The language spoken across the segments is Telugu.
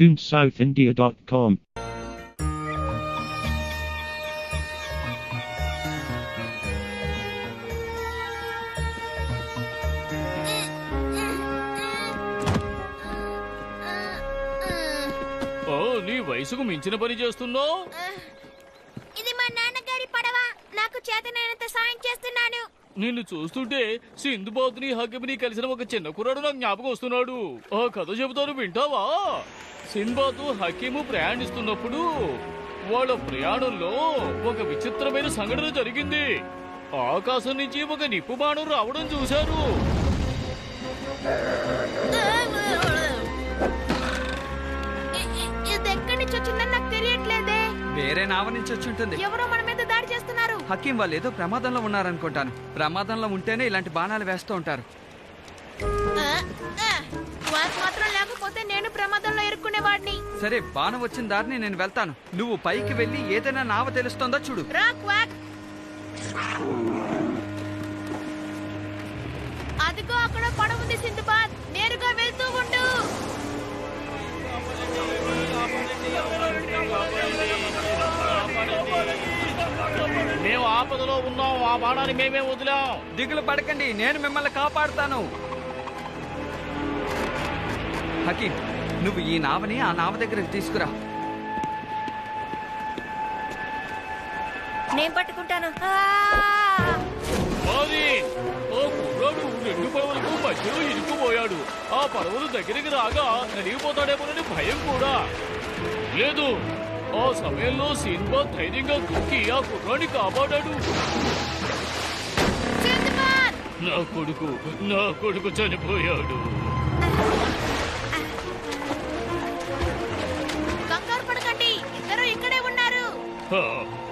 cartoonsouthindia.com. నీ వయసుకు మించిన పని చేస్తున్నావు. ఇది మా నాన్నగారి పడవ. నాకు చేతనైనంత సాయం చేస్తున్నాను. నిన్ను చూస్తుంటే సింధుబాద్ని హకీమ్ని కలిసిన ఒక చిన్న కుర్రాడు నాకు జ్ఞాపకం వస్తున్నాడు. ఆ కథ చెబుతాను, వింటావా? సింబాద్ హకీము ప్రయాణిస్తున్నప్పుడు వాళ్ళ ప్రయాణంలో ఒక విచిత్రమైన సంఘటన జరిగింది. ఆకాశం నుంచి ఒక నిప్పు బాణం రావడం చూశారు. నాకు తెలియట్లేదే. వేరే నావ నుంచి వచ్చి ఉంటుంది. ఎవరో మన మీద దాడి చేస్తున్నారు. హకీం వాళ్ళు ఏదో ప్రమాదంలో ఉన్నారనుకుంటాను. ప్రమాదంలో ఉంటేనే ఇలాంటి బాణాలు వేస్తూ ఉంటారు. మాత్రం లేకపోతే నేను ప్రమాదంలో ఇరుక్కునేవాడిని. సరే, బాణం వచ్చిన దారిని నేను వెళ్తాను. నువ్వు పైకి వెళ్ళి ఏదైనా నావ తెలుస్తుందో చూడు. అదిగో అక్కడ పడవ ఉంది సింధుబాద్. నేరుగా వెళ్తూ ఉండు. మేము ఆపదలో ఉన్నాం. ఆ బాణాన్ని మేమే వదిలాం. దిగులు పడకండి, నేను మిమ్మల్ని కాపాడుతాను. హకీం, నువ్వు ఈ నావని ఆ నావ దగ్గరకు తీసుకురా. నేను పట్టుకుంటాను. రెండు పడవలకు మధ్యలో ఇరుక్కుపోయాడు. ఆ పడవలు దగ్గరికి రాగా నలిగిపోతాడేమోనని భయం కూడా లేదు. ఆ సమయంలో సింబాద్ ధైర్యంగా దూకి ఆ కుర్రాన్ని కాపాడాడు. నా కొడుకు చనిపోయాడు. కంగారు పడకండి, ఇద్దరు ఇక్కడే ఉన్నారు.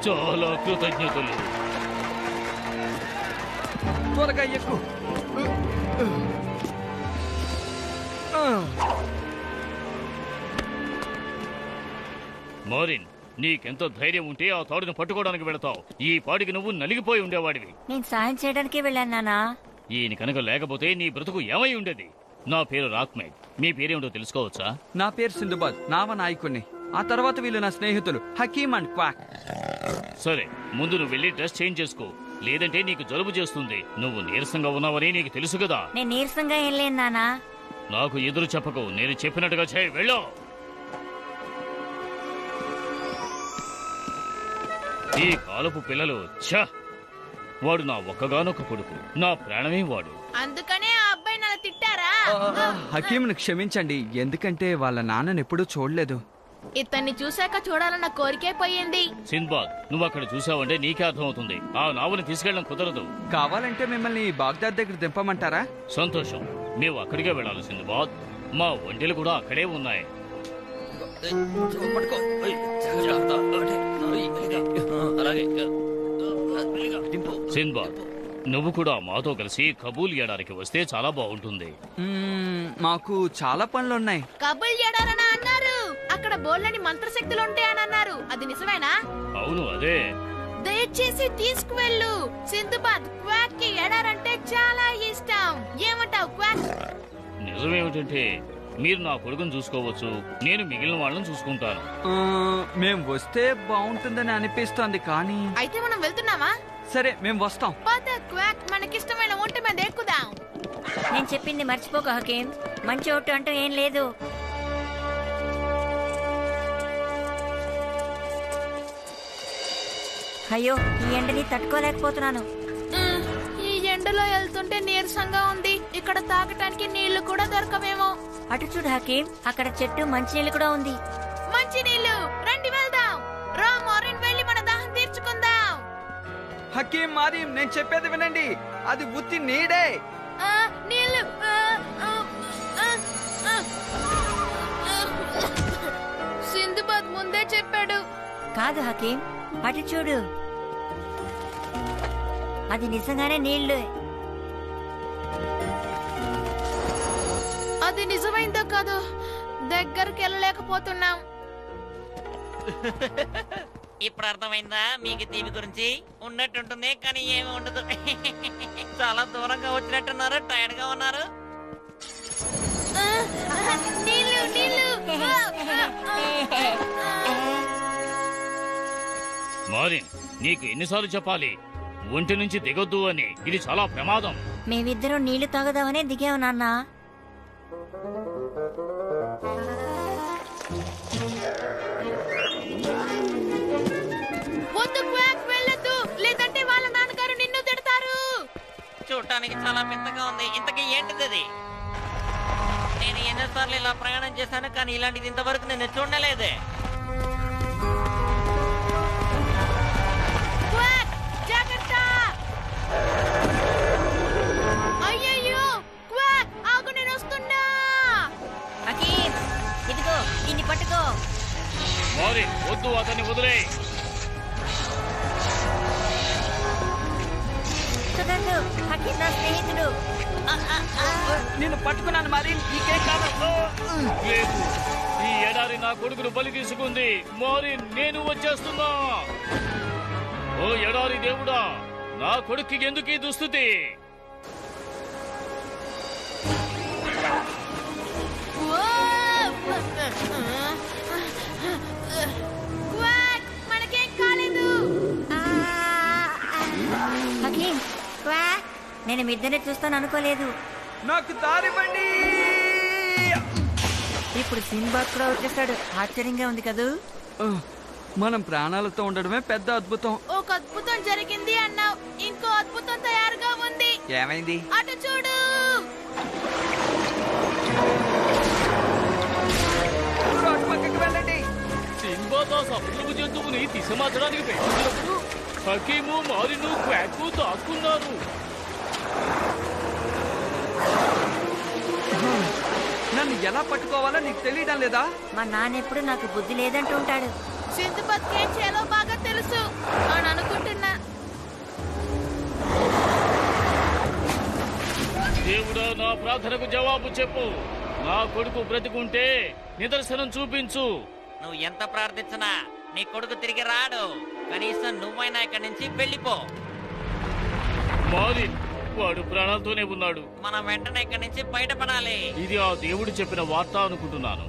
చాలా కృతజ్ఞతలు. త్వరగా ఎక్కు. మారిన్, నీకెంత ధైర్యం ఉంటే ఆ తాడును పట్టుకోవడానికి వెళతావు. ఈ పాటికి నువ్వు నలిగిపోయి ఉండేవాడివి. నేను సాయం చేయడానికి వెళ్ళాను నాన్నా. ఈయన కనుక లేకపోతే నీ బ్రతుకు ఏమై ఉండేది. నా పేరు రాక్మేడ్. మీ పేరేమిటో తెలుసుకోవచ్చా? నా పేరు సింధుబాద్, నావ నాయకుణ్ణి. ఆ తర్వాత వీళ్ళు నా స్నేహితులు హకీం అండ్ క్వాక్. సరే, ముందు నువ్వు వెళ్ళి డ్రెస్ చేంజ్ చేసుకో, లేదంటే నీకు జలుబు చేస్తుంది. నువ్వు నీరసంగా ఉన్నావని నీకు తెలుసు కదా. నేను నీరసంగా ఏం లేను నాన్నా. నాకు ఎదురు చెప్పకు, నేను చెప్పినట్టుగా చేయి. వెళ్ళు. ఈ కాలపు పిల్లలు, ఛ! వాడు నా ఒక్కగానొక్క కొడుకు, నా ప్రాణమే వాడు. అందుకనే ఆ అబ్బాయిని అలా తిట్టారా? హకీంను క్షమించండి, ఎందుకంటే వాళ్ళ నాన్నని ఎప్పుడూ చూడలేదు. ఇతన్ని చూశాక చూడాలన్న కోరికే పోయింది. సింబాద్, నువ్వు అక్కడ చూసావంటే నీకే అర్థమవుతుంది. ఆ నావని తీసుకెళ్ళడం కుదరదు. కావాలంటే మిమ్మల్ని బాగ్దాద్ దగ్గర దింపమంటారా? సంతోషం, మేము అక్కడికే వెళ్ళాలి సింబాద్. మా ఒంటెలు కూడా అక్కడే ఉన్నాయి. సింబాద్, నువ్వు కూడా మాతో కలిసి కబూల్ ఎడారికి వస్తే చాలా బాగుంటుంది. మాకు చాలా పనులున్నాయి. కబూల్ ఎడారని అన్నారు. అక్కడ బోల్లని మంత్రశక్తులు ఉంటాయని అన్నారు. అది నిజమేనా? అవును, అదే. దయచేసి తీసుకువెళ్ళు. సింధుబాద్, క్వాక్ కి ఎడారంటే చాలా ఇష్టం. ఏమంటావు క్వాక్? నిజమేమిటంటే మీరు నా కొడుకును చూసుకోవచ్చు, నేను మిగిలిన వాళ్ళని చూసుకుంటాను. మేం వస్తే బాగుంటుందని అనిపిస్తోంది, కానీ అయితే మనం వెళ్తున్నామా? సరే, మేము వస్తాం. క్వాక్, మనకిష్టమైన ఒంటి మీద ఎక్కుదాం. నేను చెప్పింది మర్చిపోక హకీం. మంచి ఒట్టు అంటూ ఏం లేదు. అయ్యో, ఈ ఎండని తట్టుకోలేకపోతున్నాను. ఈ ఎండలో వెళ్తుంటే నీరసంగా ఉంది. ఇక్కడ తాగటానికి నీళ్లు కూడా దొరకవేమో. అటు చూడు హకీం, అక్కడ చెట్టు మంచినీళ్ళు కూడా ఉంది. మంచినీళ్లు, రండి వెళ్దాం. రా మారిన్, వెళ్ళి మన దాహం తీర్చుకుందాం. హకీం, మారీం, నేను చెప్పేది వినండి. అది ఉత్తి నీడే. నీళ్లు. సింధుబాద్ ముందే చెప్పాడు. కాదు హకీం, అటు చూడు, అది నిజంగానే నీళ్లు. అది నిజమైందో కాదు, దగ్గరికి వెళ్ళలేకపోతున్నాం. ఇప్పుడు అర్థమైందా మీకు దీని గురించి? ఉన్నట్టుంటుంది కానీ ఏమి ఉండదు. చాలా దూరంగా వచ్చినట్టున్నారు, టైర్డ్ గా ఉన్నారు. నీళ్ళు నీళ్ళు మారిన్, నీకు ఎన్నిసార్లు చెప్పాలి ఒంటి నుంచి దిగొద్దు అని? ఇది చాలా ప్రమాదం. మేమిద్దరం నీళ్లు తాగుదామనే దిగావు నాన్న. వద్దు క్వాక్, వెళ్ళొద్దు, లేదంటే వాళ్ళ నాన్నగారు నిన్ను తిడతారు. చూడటానికి చాలా పెద్దగా ఉంది. ఇంతకీ ఏంటిది అది? నేను ఎన్నోసార్లు ఇలా ప్రయాణం చేశాను, కానీ ఇలాంటిది ఇంతవరకు నేను చూడలేదే. క్వాక్, జాగ్రత్త! అయ్యయ్యో క్వాక్, ఆగు, నేను వస్తున్నా. హకీం, ఇదిగో దీన్ని పట్టుకో. మారిన్, వద్దు, అతన్ని వదిలే. కుదరదు, హకీం నా స్నేహితుడు. నేను పట్టుకున్నాను మరి, నీకేం కాదు. లేదు, ఈ ఎడారి నా కొడుకును బలి తీసుకుంది. మారిన్, నేను వచ్చేస్తున్నా. ఓ ఎడారి దేవుడా, నా కొడుక్కి ఎందుకు ఈ దుస్థితి? క్వాక్, మనకేం కాలేదు. హకీం, క్వాక్, నేను మీ ఇద్దరిని చూస్తాను అనుకోలేదు. నాకు దారివ్వండి. ఇప్పుడు సింబాద్ కూడా వచ్చేస్తాడు. ఆశ్చర్యంగా ఉంది కదూ. మనం ప్రాణాలతో ఉండడమే పెద్ద అద్భుతం. ఒక అద్భుతం జరిగింది అన్నావు, ఇంకో అద్భుతం తయారుగా ఉంది. ఏమైంది? అటు చూడు. రోడ్డు పక్కకి వెళ్ళండి. సింబాద్ ఆ సముద్రపు జంతువుని దిశమార్చడానికి పెట్టినప్పుడు హకీము, మారిను, క్వాకు దాక్కున్నారు. నన్ను ఎలా పట్టుకోవాలో నీకు తెలియడం లేదా? మా నాన్న ఎప్పుడు నాకు బుద్ధి లేదంటూ ఉంటాడు. సింధుపత్ ఏం చేయాలో బాగా తెలుసు అని అనుకుంటున్నా. దేవుడా, నా ప్రార్థనకు జవాబు చెప్పు. నా కొడుకు బ్రతికుంటే నిదర్శనం చూపించు. నువ్వు ఎంత ప్రార్థించినా నీ కొడుకు తిరిగి రాడు. కనీసం నువ్వైనా ఇక్కడి నుంచి వెళ్ళిపో. మారిన్, వాడు ప్రాణాలతోనే ఉన్నాడు. మనం వెంటనే ఇక్కడి నుంచి బయటపడాలి. ఇది ఆ దేవుడు చెప్పిన వార్త అనుకుంటున్నాను.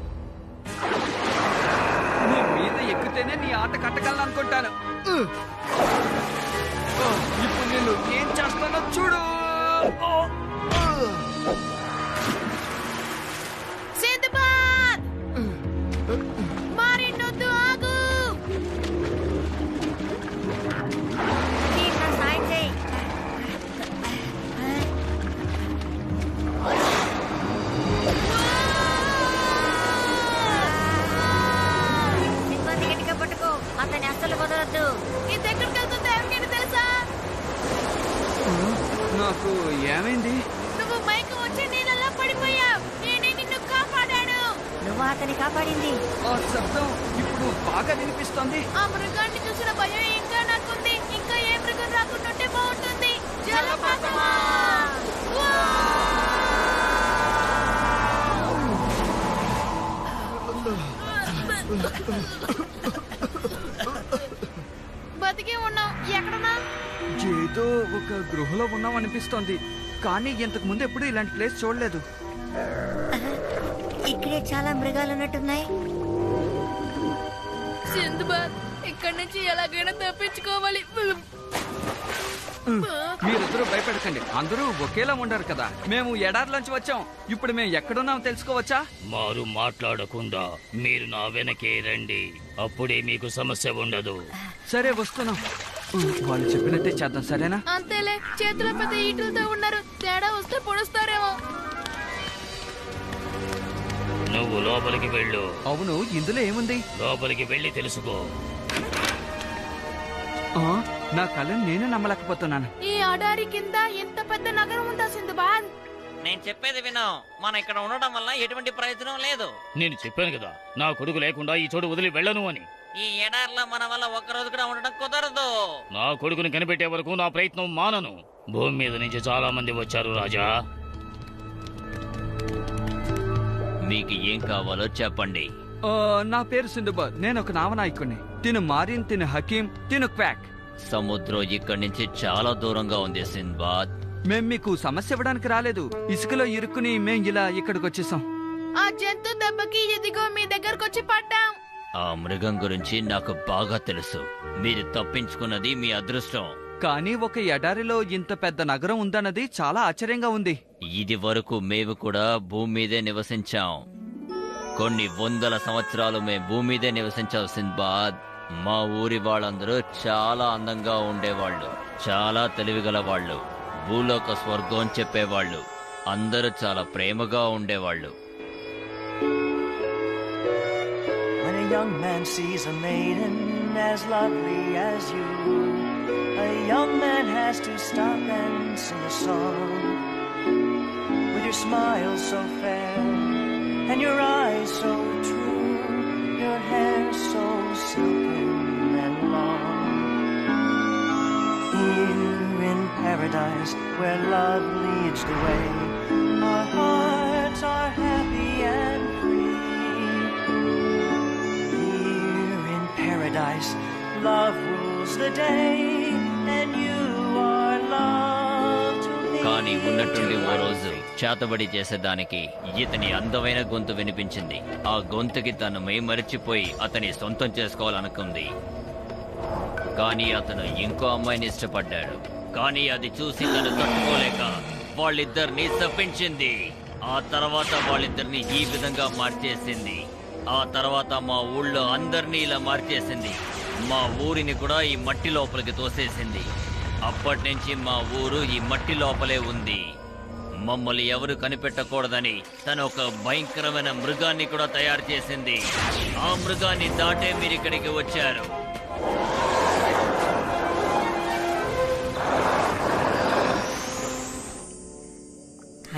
నీ మీద ఎక్కితేనే నీ ఆట కట్టగలను అనుకుంటాను. ఇప్పుడు నేను ఏం చేస్తానో చూడు. సింధుపత్, మారినొద్దు, ఆగు. హకీం, నా సాయం చేయి. సింబాద్ని గట్టిగా పట్టుకో, అతన్ని అస్సలు వదలొద్దు. ఇది ఎక్కడికి వెళ్తుందో ఎవరికైనా తెలుసా? నాకు ఏమైంది? నువ్వు మైకు వచ్చి నీళ్ళల్లో పడిపోయావు. నేనే నిన్ను కాపాడాను. నువ్వు అతన్ని కాపాడింది. ఆ శబ్దం ఇప్పుడు బాగా వినిపిస్తుంది. ఆ మృగాన్ని చూసిన భయం ఇంకా నాకుంది. ఇంకా ఏ మృగం రాకుండా బాగుంటుంది. జలపాతమా? బతికే ఉన్నావు. ఎక్కడన్నా? ఏదో ఒక గృహలో ఉన్నాం అనిపిస్తోంది, కానీ ఇంతకు ముందు ఎప్పుడు ఇలాంటి ప్లేస్ చూడలేదు. ఇక్కడే చాలా మృగాలు ఉన్నట్టున్నాయి. సింధుబాద్, ఇక్కడి నుంచి ఎలాగైనా తప్పించుకోవాలి. మీరిద్దరూ భయపడకండి, అందరూ ఒకేలా ఉండరు కదా. మేము ఎడారిలోంచి వచ్చాం. ఇప్పుడు మేము ఎక్కడున్నాం తెలుసుకోవచ్చా? మారు మాట్లాడకుండా మీరు నా వెనకే రండి, అప్పుడే మీకు సమస్య ఉండదు. సరే, వస్తున్నాం. వాళ్ళు చెప్పినట్టే చేద్దాం, సరేనా? అంతేలే, చేతిలో పెద్ద ఈటలతో ఉన్నారు. తేడా వస్తే పొడుస్తారేమో. నువ్వు లోపలికి వెళ్ళు. అవును, ఇందులో ఏముంది? లోపలికి వెళ్ళి తెలుసుకో. నా కళ్ళని నేనే నమ్మలేకపోతున్నాను. ఈ అడారి కింద ఎంత పెద్ద నగరం ఉందా సింధుబాద్? నేను చెప్పేది విను. మనం ఇక్కడ ఉండడం వల్ల ఎటువంటి ప్రయోజనం లేదు. నేను చెప్పాను కదా, నా కొడుకు లేకుండా ఈ చోటు వదిలి వెళ్ళను అని. ఈ ఎడారిలో మన వల్ల ఒక్కరోజు కూడా ఉండడం కుదరదు. నా కొడుకుని కనిపెట్టే వరకు నా ప్రయత్నం మానను. భూమి మీద నుంచి చాలా మంది వచ్చారు రాజా. మీకు ఏం కావాలో చెప్పండి. నా పేరు సింధుబాద్. నేను ఒక నావనాయకుడిని. తిను మారిన్, తిను హకీం, తిను క్వాక్. సముద్రం ఇక్కడి నుంచి చాలా దూరంగా ఉంది సింబాద్. మేం మీకు సమస్య ఇవ్వడానికి రాలేదు. ఇసుకలో ఇరుక్కుని మేం ఇలా ఇక్కడికి వచ్చేసాం. ఆ జంతు దెబ్బకి ఇదిగో మీ దగ్గరకు వచ్చి పడ్డాం. ఆ మృగం గురించి నాకు బాగా తెలుసు. మీరు తప్పించుకున్నది మీ అదృష్టం. కానీ ఒక ఎడారిలో ఇంత పెద్ద నగరం ఉందన్నది చాలా ఆశ్చర్యంగా ఉంది. ఇది వరకు మేము కూడా భూమి మీదే నివసించాం. కొన్ని వందల సంవత్సరాలు మేము భూమి మీదే నివసించాం సింబాద్. మా ఊరి వాళ్ళందరూ చాలా అందంగా ఉండేవాళ్ళు, చాలా తెలివిగల వాళ్ళు, భూలోక స్వర్గం చెప్పేవాళ్ళు. అందరూ చాలా ప్రేమగా ఉండేవాళ్ళు. When a young man sees a maiden as lovely as you, a young man has to stop and sing a song. With your smile so fair and your eyes so true, your hair so silken and long. Here in paradise where love leads the way, our hearts are happy and free. Here in paradise love rules the day and you are love to me. కానీ ఉన్నట్టుండి ఓ రోజు చేతబడి చేసేదానికి ఇతని అందమైన గొంతు వినిపించింది. ఆ గొంతుకి తను మరిచిపోయి అతని సొంతం చేసుకోవాలనుకుంది. కానీ అతను ఇంకో అమ్మాయిని ఇష్టపడ్డాడు. కానీ అది చూసి తను తట్టుకోలేక వాళ్ళిద్దరిని శపించింది. ఆ తర్వాత వాళ్ళిద్దరిని ఈ విధంగా మార్చేసింది. ఆ తర్వాత మా ఊళ్ళో అందరినీ ఇలా మార్చేసింది. మా ఊరిని కూడా ఈ మట్టి లోపలికి తోసేసింది. అప్పటి నుంచి మా ఊరు ఈ మట్టి లోపలే ఉంది. మమ్మల్ని ఎవరు కనిపెట్టకూడదని తను ఒక భయంకరమైన మృగాన్ని కూడా తయారు చేసింది. ఆ మృగాన్ని దాటే మీరు ఇక్కడికి వచ్చారు.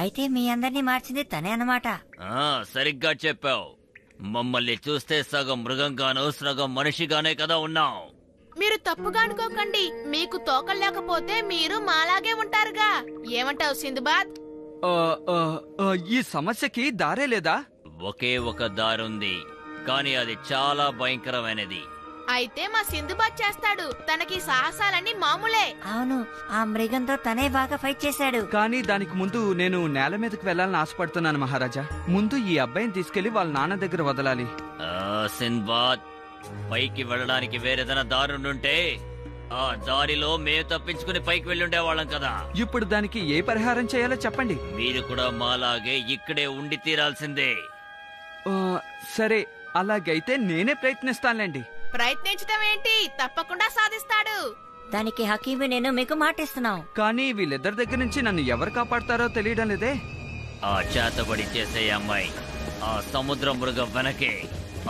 అయితే మీ అందరినీ మార్చింది తనే అన్నమాట. సరిగ్గా చెప్పావు. మమ్మల్ని చూస్తే సగం మృగంగానో సగం మనిషిగానే కదా ఉన్నాం. మీరు తప్పుగా అనుకోకండి. మీకు తోకలు లేకపోతే మీరు మాలాగే ఉంటారుగా. ఏమంటావు సింధుబాద్? ఈ సమస్యకి దారే లేదా? ఒకే ఒక దారుంది, కానీ అది చాలా భయంకరమైనది. అయితే మా సింధుబాద్ చేస్తాడు. తనకి సాహసాలన్నీ మామూలే. అవును, ఆ మృగంతో తనే బాగా ఫైట్ చేశాడు. కానీ దానికి ముందు నేను నేల మీదకి వెళ్లాలని ఆశపడుతున్నాను మహారాజా. ముందు ఈ అబ్బాయిని తీసుకెళ్లి వాళ్ళ నాన్న దగ్గర వదలాలి. సింబాద్, పైకి వెళ్ళడానికి వేరేదైనా దారుండుంటే ఆ దారిలో మేము తప్పించుకుని పైకి వెళ్ళుండేవాళ్ళం కదా. ఇప్పుడు దానికి ఏ పరిహారం చేయాలో చెప్పండి. మీరు కూడా మాలాగే ఇక్కడే ఉండి తీరాల్సిందే. సరే, అలాగైతే నేనే ప్రయత్నిస్తానులేండి. ప్రయత్నించడం ఏంటి? తప్పకుండా సాధిస్తాడు. దానికి హకీము నేను మీకు మాటిస్తున్నాం. కానీ వీళ్ళిద్దరి దగ్గర నుంచి నన్ను ఎవరు కాపాడతారో తెలియడం లేదే. ఆ చేతబడి చేసే అమ్మాయి ఆ సముద్ర మృగం వెనకే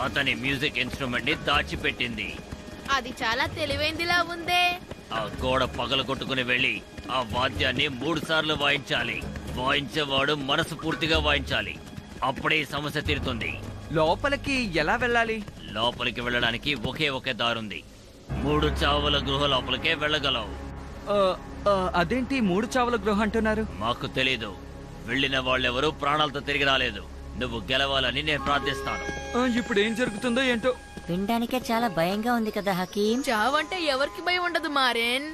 అతని మ్యూజిక్ ఇన్స్ట్రుమెంట్ ని దాచిపెట్టింది. అది చాలా తెలివైందిలా ఉందే. ఆ గోడ పగలగొట్టుకుని వెళ్లి ఆ వాద్యాన్ని 3 సార్లు వాయించాలి. వాయించేవాడు మనసు పూర్తిగా వాయించాలి. అప్పుడే ఈ సమస్య తీరుతుంది. లోపలికి ఎలా వెళ్ళాలి? లోపలికి వెళ్ళడానికి ఒకే ఒక దారుంది. 3 చావుల గృహ లోపలికే వెళ్ళగలవు. అదేంటి 3 చావుల గృహ అంటున్నారు? మాకు తెలీదు. వెళ్ళిన వాళ్ళెవరూ ప్రాణాలతో తిరిగి రాలేదు. నువ్వు గెలవాలని నేను ప్రార్థిస్తాను. ఇప్పుడు ఏం జరుగుతుందో ఏంటో. వినడానికే చాలా భయంగా ఉంది కదా హకీం. చావంటే ఎవరికి భయం ఉండదు మారేన్.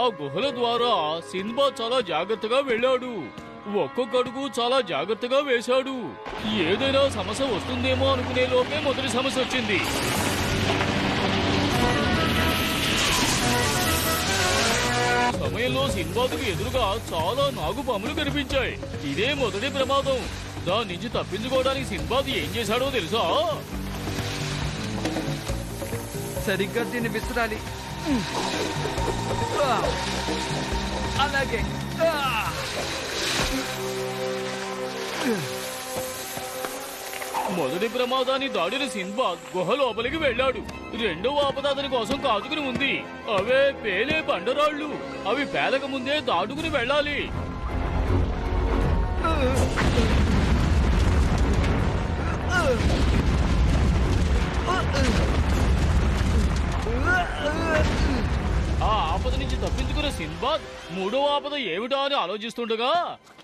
ఆ గుహల ద్వారా సింబాద్ చాలా జాగ్రత్తగా వెళ్ళాడు. ఒక్కొక్క అడుగు చాలా జాగ్రత్తగా వేశాడు. ఏదైనా సమస్య వస్తుందేమో అనుకునే లోపే మొదటి సమస్య వచ్చింది. సమయంలో సింబాద్కు ఎదురుగా చాలా నాగుపాములు కనిపించాయి. ఇదే మొదటి ప్రమాదం. దాని నుంచి తప్పించుకోవడానికి సింబాద్ ఏం చేశాడో తెలుసా? సరిగ్గా దీన్ని విసిరాలి. అలాగే. మొదటి ప్రమాదాన్ని దాడిన సింబాద్ గుహ లోపలికి వెళ్ళాడు. రెండవ ఆపద అతని కోసం కాచుకుని ఉంది. అవే పేలే బండరాళ్ళు. అవి పేలక ముందే దాటుకుని వెళ్ళాలి. ఆ ఆపద నుంచి తప్పించుకున్న సింబాద్ మూడవ ఆపద ఏమిటా అని ఆలోచిస్తుండగా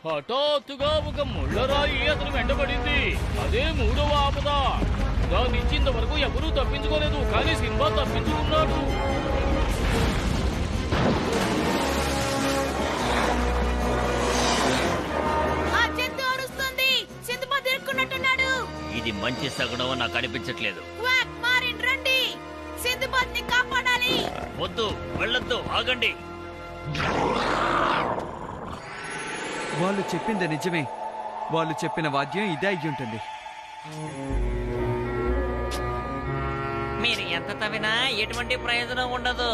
హఠాత్తుగా ఒక ముళ్ళరాయి అతను వెంటబడింది. అదే మూడవ ఆపద. దాని నుంచి ఇంతవరకు ఎవరూ తప్పించుకోలేదు, కానీ సింబాద్ తప్పించుకున్నాడు. ఇది మంచి సగుణం నాకు అనిపించట్లేదు. క్వాక్, మారిన్ రండి, సింధుబాద్ ని కాపాడాలి. వద్దు, వెళ్ళొద్దు, ఆగండి. వాళ్ళు చెప్పింది నిజమే. వాళ్ళు చెప్పిన వాద్యం ఇదే అయ్యి ఉంటుంది. మీరు ఎంత తవ్వినా ఎటువంటి ప్రయోజనం ఉండదు.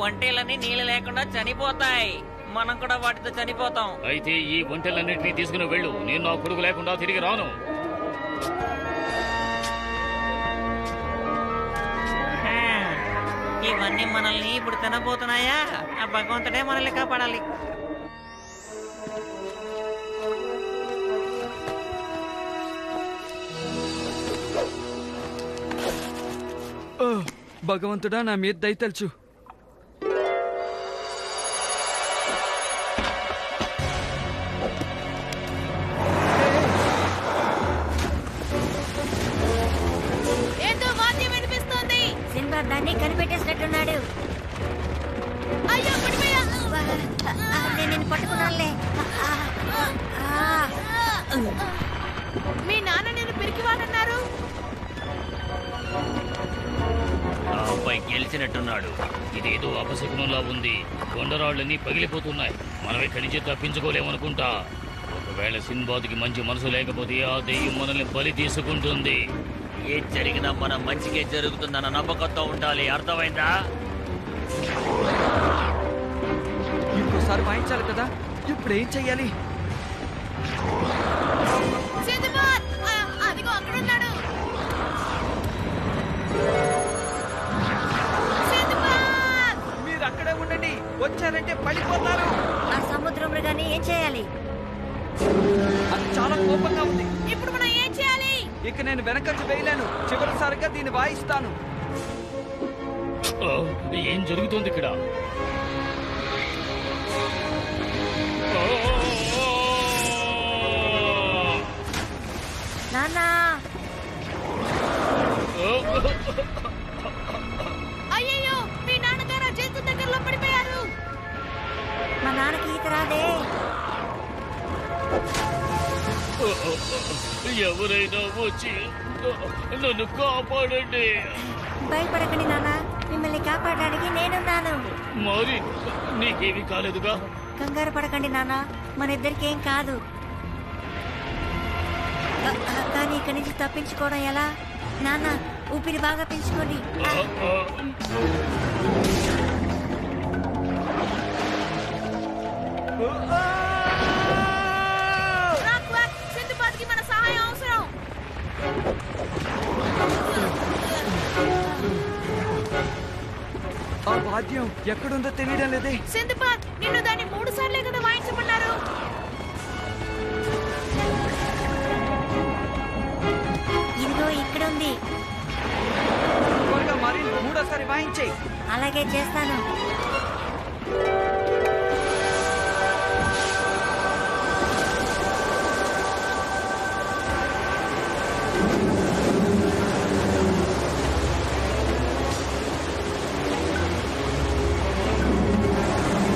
ఒంటేలన్నీ నీళ్ళు లేకుండా చనిపోతాయి. మనం కూడా వాటితో చనిపోతాం. అయితే ఈ ఒంటెలన్నింటినీ తీసుకుని వెళ్ళు. నేను నా కొడుకు లేకుండా తిరిగి రాను. హా, ఇవన్నీ మనల్ని ఇప్పుడు తినబోతున్నాయా? ఆ భగవంతుడే మనల్ని కాపాడాలి. ఓ, భగవంతుడా, నా మీద దయతల్చు. ఏంటో వాద్యం వినిపిస్తోంది. సింబాద్ దాన్ని కనిపెట్టేసినట్టున్నాడు. అయ్యో, పడిపోయా. నేను నిన్ను పట్టుకున్నానులే. మీ నాన్న నేను పిరికివాడన్నారు. ఆ అబ్బాయి గెలిచినట్టున్నాడు. ఇదేదో అపశకునంలా ఉంది. కొండరాళ్ళన్నీ పగిలిపోతున్నాయి. మనం ఇక్కడి నుంచి తప్పించుకోలేమనుకుంటా. ఒకవేళ సింబాద్కి మంచి మనసు లేకపోతే ఆ దెయ్యం మనల్ని బలి తీసుకుంటుంది. ఏం జరిగినా మన మంచిగా జరుగుతుందన్న నమ్మకంతో ఉండాలి. అర్థమైందా? ఇంకోసారి వాయించాలి కదా. ఇప్పుడు ఏం చెయ్యాలి? సింధుబాద్, అదిగో అక్కడున్నాడు. సింధుబాద్, మీరు అక్కడే ఉండండి. వచ్చారంటే పడిపోతారు. ఆ సముద్ర మృగాన్ని ఏం చేయాలి? అది చాలా కోపంగా ఉంది. ఇప్పుడు మనం ఏం చేయాలి? ఇక నేను వెనకంజు వేయలేను. చివరిసారిగా దీన్ని వాయిస్తాను. ఆ, ఏం జరుగుతోంది ఇక్కడ? నాన్నా, అయ్యయ్యో, మీ నాన్నగారు ఆ జంతు దగ్గరలో పడిపోయారు. మా నాన్నకి ఈత రాదే. ఎవరైనా వచ్చి నన్ను కాపాడండి. భయపడకండి నాన్న, మిమ్మల్ని కాపాడడానికి నేనున్నాను. మరి నీకేమీ కాలేదుగా? కంగారు పడకండి నాన్న, మన ఇద్దరికి ఏం కాదు. కానీ ఇక్కడి నుంచి తప్పించుకోవడం ఎలా? నాన్న, ఊపిరి బాగా పీల్చుకోండి. క్వాక్, క్వాక్, సింధుబాద్కి మన సహాయం అవసరం. ఆ వాద్యం ఎక్కడుందో తెలియడం లేదే. సింధుబాద్, నిన్ను దాన్ని 3 సార్లే కదా వాయించమన్నారు. ఇదిగో ఇక్కడ ఉంది. త్వరగా మరి మూడోసారి వాయించేయి. అలాగే చేస్తాను.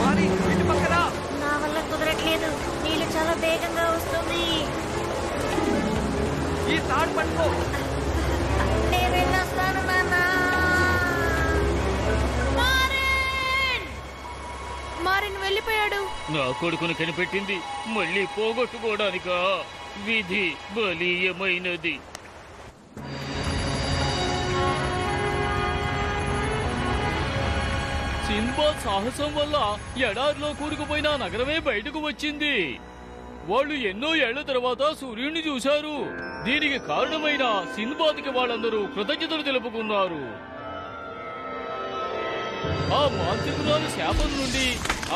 మరి ఇటు పక్కన. నా వల్ల కుదరట్లేదు. నీళ్ళు చాలా వేగంగా వస్తుంది. ఈ తాడు పట్టుకో. నేను వెళ్ళొస్తాను నాన్న. మారిన్ వెళ్ళిపోయాడు. నా కొడుకును కనిపెట్టింది మళ్ళీ పోగొట్టుకోవడానికా? విధి బలీయమైనది. సింబాద్ సాహసం వల్ల ఎడారిలో కూరుకుపోయిన నగరమే బయటకు వచ్చింది. వాళ్ళు ఎన్నో ఏళ్ల తర్వాత సూర్యుడిని చూశారు. దీనికి కారణమైన సింబాద్కి వాళ్ళందరూ కృతజ్ఞతలు తెలుపుకున్నారు. ఆ మాంత్రికురాలు శాపం నుండి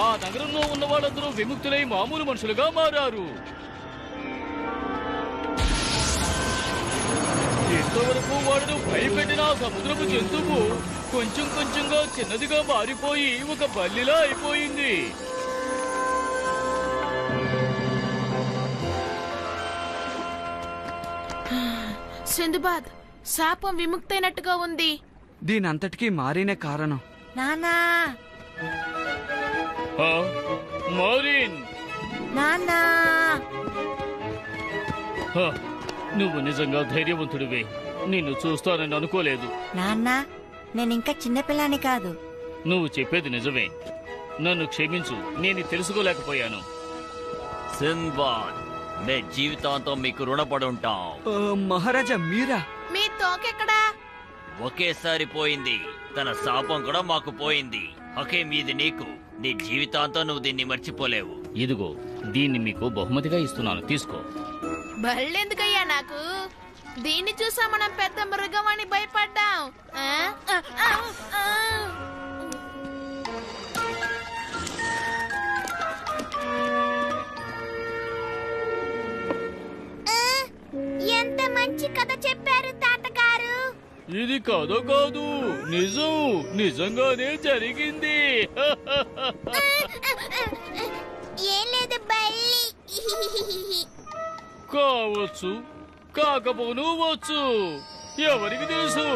ఆ నగరంలో ఉన్న వాళ్ళందరూ విముక్తులై మామూలు మనుషులుగా మారారు. ఎంతవరకు వాడును భయపెట్టిన ఆ సముద్రపు జంతువు కొంచెం కొంచెంగా చిన్నదిగా మారిపోయి ఒక బల్లిలా అయిపోయింది. సింధుబాద్, శాపం విముక్తైనట్టుగా ఉంది. దీనంతటికీ మారినే కారణం. నాన్నా, ఆ, మారిన్, నాన్నా. ఆ, నువ్వు నిజంగా ధైర్యవంతుడివే. నిన్ను చూస్తానని అనుకోలేదు. నాన్న నేను ఇంకా చిన్నపిల్లాని కాదు. నువ్వు చెప్పేది నిజమే. నన్ను క్షమించు, నేను తెలుసుకోలేకపోయాను. సింబాద్, మే జీవితాంతం మీకు రుణపడి ఉంటాం. మహారాజా మీరా? మీ తోకెక్కడా? ఒకేసారి పోయింది. తన శాపం కూడా మాకు పోయింది. హకీం, ఇది నీకు. నీ జీవితాంతం నువ్వు దీన్ని మర్చిపోలేవు. ఇదిగో, దీన్ని మీకు బహుమతిగా ఇస్తున్నాను, తీసుకో. బళ్ళెందుకయ్యా నాకు? దీన్ని చూసా మనం పెద్ద మృగం అని భయపడ్డాం. ఆ? ఆ, ఆ, ఆ. ఎంత మంచి కథ చెప్పారు తాతగారు. ఇది కథ కాదు, నిజం. నిజంగానే జరిగింది. ఏం లేదు బల్లి. కావచ్చు, కాకపోను వచ్చు, ఎవరికి తెలుసు.